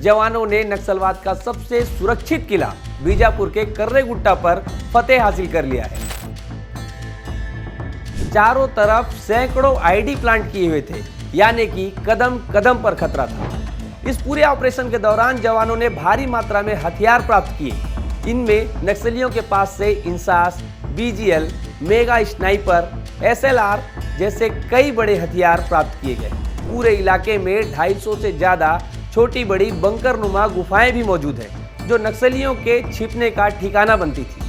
जवानों ने नक्सलवाद का सबसे सुरक्षित किला बीजापुर के कर्रेगुट्टा पर फतेह हासिल कर लिया है। चारों तरफ सैकड़ों आईडी प्लांट किए हुए थे, यानी कि कदम कदम पर खतरा था। इस पूरे ऑपरेशन के दौरान जवानों ने भारी मात्रा में हथियार प्राप्त किए। इनमें नक्सलियों के पास से INSAS, BGL, mega sniper, SLR जैसे कई बड़े हथियार प्राप्त किए गए। पूरे इलाके में 250 से ज्यादा छोटी बड़ी बंकरनुमा गुफाएं भी मौजूद हैं, जो नक्सलियों के छिपने का ठिकाना बनती थी।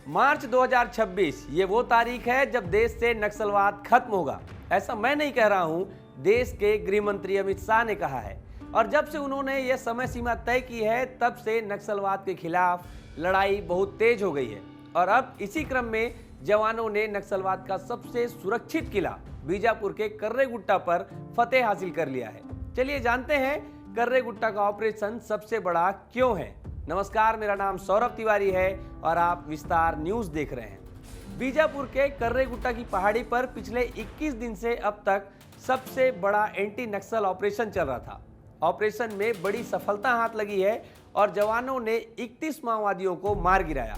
मार्च 2026 ये वो तारीख है जब देश से नक्सलवाद खत्म होगा। ऐसा मैं नहीं कह रहा हूं, देश के गृह मंत्री अमित शाह ने कहा है। और जब से उन्होंने ये समय सीमा तय की है, तब से नक्सलवाद के खिलाफ लड़ाई बहुत तेज हो गई है। और अब इसी क्रम में जवानों ने नक्सलवाद का सबसे सुरक्षित किला बीजापुर के कर्रेगुट्टा पर फतेह हासिल कर लिया है। चलिए जानते हैं कर्रेगुट्टा का ऑपरेशन सबसे बड़ा क्यों है। नमस्कार, मेरा नाम सौरभ तिवारी है और आप विस्तार न्यूज देख रहे हैं। बीजापुर के कर्रेगुट्टा की पहाड़ी पर पिछले 21 दिन से अब तक सबसे बड़ा एंटी नक्सल ऑपरेशन चल रहा था। ऑपरेशन में बड़ी सफलता हाथ लगी है और जवानों ने 31 माओवादियों को मार गिराया।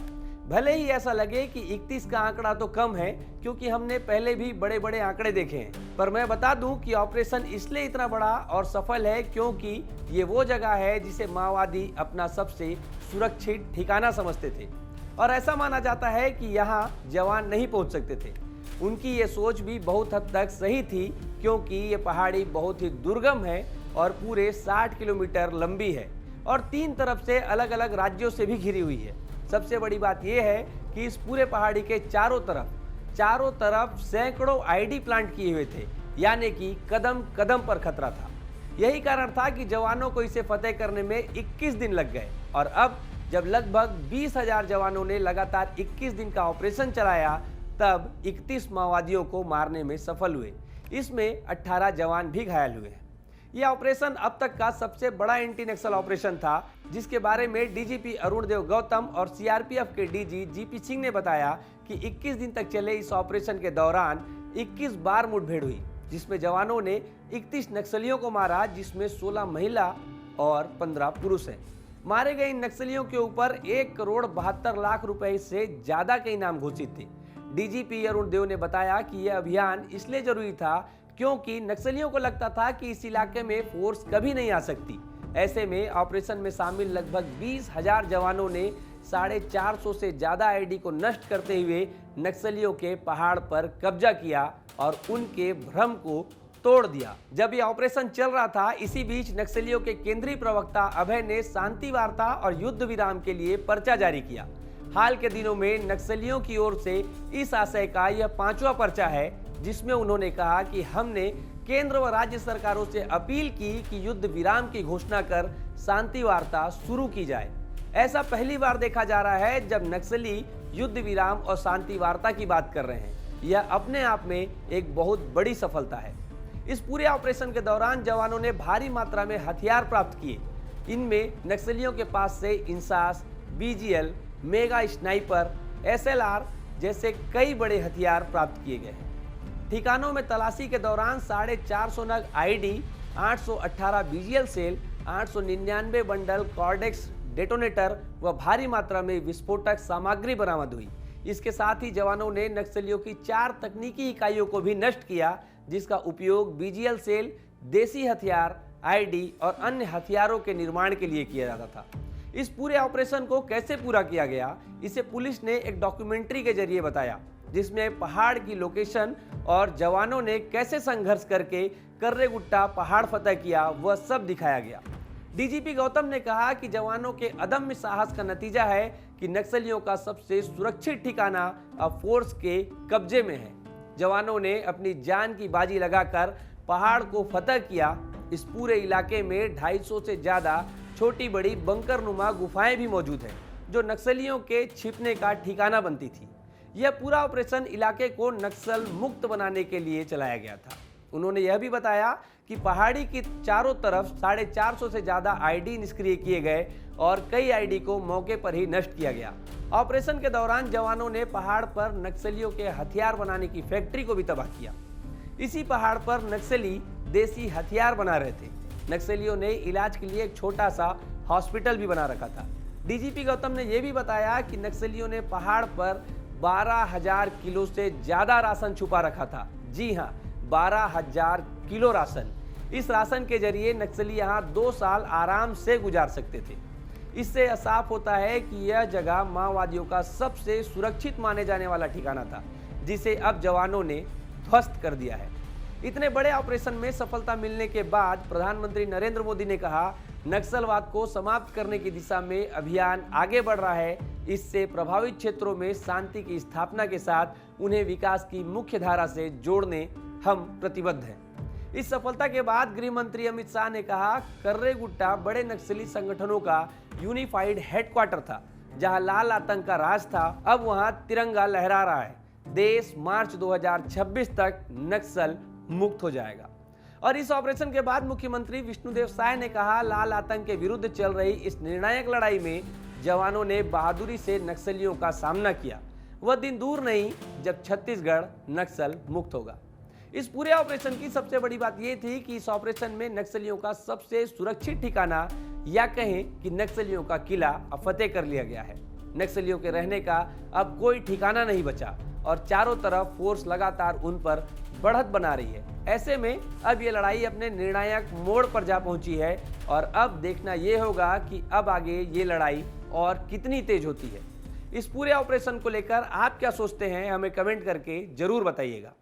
भले ही ऐसा लगे कि 31 का आंकड़ा तो कम है, क्योंकि हमने पहले भी बड़े बड़े आंकड़े देखे हैं, पर मैं बता दूं कि ऑपरेशन इसलिए इतना बड़ा और सफल है क्योंकि ये वो जगह है जिसे माओवादी अपना सबसे सुरक्षित ठिकाना समझते थे। और ऐसा माना जाता है कि यहाँ जवान नहीं पहुँच सकते थे। उनकी ये सोच भी बहुत हद तक सही थी, क्योंकि ये पहाड़ी बहुत ही दुर्गम है और पूरे 60 किलोमीटर लंबी है और 3 तरफ से अलग अलग राज्यों से भी घिरी हुई है। सबसे बड़ी बात यह है कि इस पूरे पहाड़ी के चारों तरफ सैकड़ों आईडी प्लांट किए हुए थे, यानी कि कदम कदम पर खतरा था। यही कारण था कि जवानों को इसे फतेह करने में 21 दिन लग गए। और अब जब लगभग 20,000 जवानों ने लगातार 21 दिन का ऑपरेशन चलाया, तब 31 माओवादियों को मारने में सफल हुए। इसमें 18 जवान भी घायल हुए। यह ऑपरेशन अब तक का सबसे बड़ा एंटी नक्सल ऑपरेशन था, जिसके बारे में डीजीपी अरुण देव गौतम और सीआरपीएफ के डीजी जीपी सिंह ने बताया कि 21 दिन तक चले इस ऑपरेशन के दौरान 21 बार मुठभेड़ हुई, जिसमें जवानों ने 31 नक्सलियों को मारा, जिसमें 16 महिला और 15 पुरुष हैं। मारे गए इन नक्सलियों के ऊपर 1,72,00,000 रुपए से ज्यादा के इनाम घोषित थे। डीजीपी अरुण देव ने बताया कि यह अभियान इसलिए जरूरी था क्योंकि नक्सलियों को लगता था कि इस इलाके में फोर्स कभी नहीं आ सकती। ऐसे में ऑपरेशन में शामिल लगभग 20,000 जवानों ने 450 से ज्यादा आईडी को नष्ट करते हुए नक्सलियों के पहाड़ पर कब्जा किया और उनके भ्रम को तोड़ दिया। जब यह ऑपरेशन चल रहा था, इसी बीच नक्सलियों के केंद्रीय प्रवक्ता अभय ने शांति वार्ता और युद्ध विराम के लिए पर्चा जारी किया। हाल के दिनों में नक्सलियों की ओर से इस आशय का यह 5वां पर्चा है, जिसमें उन्होंने कहा कि हमने केंद्र व राज्य सरकारों से अपील की कि युद्ध विराम की घोषणा कर शांति वार्ता शुरू की जाए। ऐसा पहली बार देखा जा रहा है जब नक्सली युद्ध विराम और शांति वार्ता की बात कर रहे हैं। यह अपने आप में एक बहुत बड़ी सफलता है। इस पूरे ऑपरेशन के दौरान जवानों ने भारी मात्रा में हथियार प्राप्त किए। इनमें नक्सलियों के पास से INSAS, BGL, mega sniper, SLR जैसे कई बड़े हथियार प्राप्त किए गए हैं। ठिकानों में तलाशी के दौरान 450 नग ID, 818 BGL cell, 899 bundle cordex detonator व भारी मात्रा में विस्फोटक सामग्री बरामद हुई। इसके साथ ही जवानों ने नक्सलियों की 4 तकनीकी इकाइयों को भी नष्ट किया, जिसका उपयोग बीजीएल सेल, देसी हथियार, आईडी और अन्य हथियारों के निर्माण के लिए किया जाता था। इस पूरे ऑपरेशन को कैसे पूरा किया गया, इसे पुलिस ने एक डॉक्यूमेंट्री के जरिए बताया, जिसमें पहाड़ की लोकेशन और जवानों ने कैसे संघर्ष करके कर्रेगुट्टा पहाड़ फतह किया, वह सब दिखाया गया। डीजीपी गौतम ने कहा कि जवानों के अदम्य साहस का नतीजा है कि नक्सलियों का सबसे सुरक्षित ठिकाना अब फोर्स के कब्जे में है। जवानों ने अपनी जान की बाजी लगाकर पहाड़ को फतह किया। इस पूरे इलाके में 250 से ज्यादा छोटी बड़ी बंकरनुमा गुफाएं भी मौजूद हैं, जो नक्सलियों के छिपने का ठिकाना बनती थी। यह पूरा ऑपरेशन इलाके को नक्सल मुक्त बनाने के लिए चलाया गया था। उन्होंने यह भी बताया कि पहाड़ी की चारों तरफ 450 से ज्यादा आईडी निष्क्रिय किए गए और कई आईडी को मौके पर ही नष्ट किया गया। ऑपरेशन के दौरान जवानों ने पहाड़ पर नक्सलियों के हथियार बनाने की फैक्ट्री को भी तबाह किया। इसी पहाड़ पर नक्सली देसी हथियार बना रहे थे। नक्सलियों ने इलाज के लिए एक छोटा सा हॉस्पिटल भी बना रखा था। डीजीपी गौतम ने यह भी बताया कि नक्सलियों ने पहाड़ पर 12,000 किलो से ज्यादा राशन छुपा रखा था। जी हां, 12,000 किलो राशन। इस राशन के जरिए नक्सली यहां 2 साल आराम से गुजार सकते थे। इससे साफ होता है कि यह जगह माओवादियों का सबसे सुरक्षित माने जाने वाला ठिकाना था, जिसे अब जवानों ने ध्वस्त कर दिया है। इतने बड़े ऑपरेशन में सफलता मिलने के बाद प्रधानमंत्री नरेंद्र मोदी ने कहा, नक्सलवाद को समाप्त करने की दिशा में अभियान आगे बढ़ रहा है। इससे प्रभावित क्षेत्रों में शांति की स्थापना के साथ उन्हें विकास की मुख्य धारा से जोड़ने हम प्रतिबद्ध हैं। इस सफलता के बाद गृह मंत्री अमित शाह ने कहा, कर्रेगुट्टा बड़े नक्सली संगठनों का यूनिफाइड हेडक्वार्टर था, जहां लाल आतंक का राज था। अब वहां तिरंगा लहरा रहा है। देश मार्च 2026 तक नक्सल मुक्त हो जाएगा। और इस ऑपरेशन के बाद मुख्यमंत्री विष्णुदेव साय ने कहा, लाल आतंक के विरुद्ध चल रही इस निर्णायक लड़ाई में जवानों ने बहादुरी से नक्सलियों का सामना किया। वह दिन दूर नहीं जब छत्तीसगढ़ नक्सल मुक्त होगा। इस पूरे ऑपरेशन की सबसे बड़ी बात यह थी कि इस ऑपरेशन में नक्सलियों का सबसे सुरक्षित ठिकाना, या कहें कि नक्सलियों का किला अब फतेह कर लिया गया है। नक्सलियों के रहने का अब कोई ठिकाना नहीं बचा और चारों तरफ फोर्स लगातार उन पर बढ़त बना रही है। ऐसे में अब ये लड़ाई अपने निर्णायक मोड़ पर जा पहुंची है और अब देखना यह होगा कि अब आगे ये लड़ाई और कितनी तेज होती है। इस पूरे ऑपरेशन को लेकर आप क्या सोचते हैं, हमें कमेंट करके जरूर बताइएगा।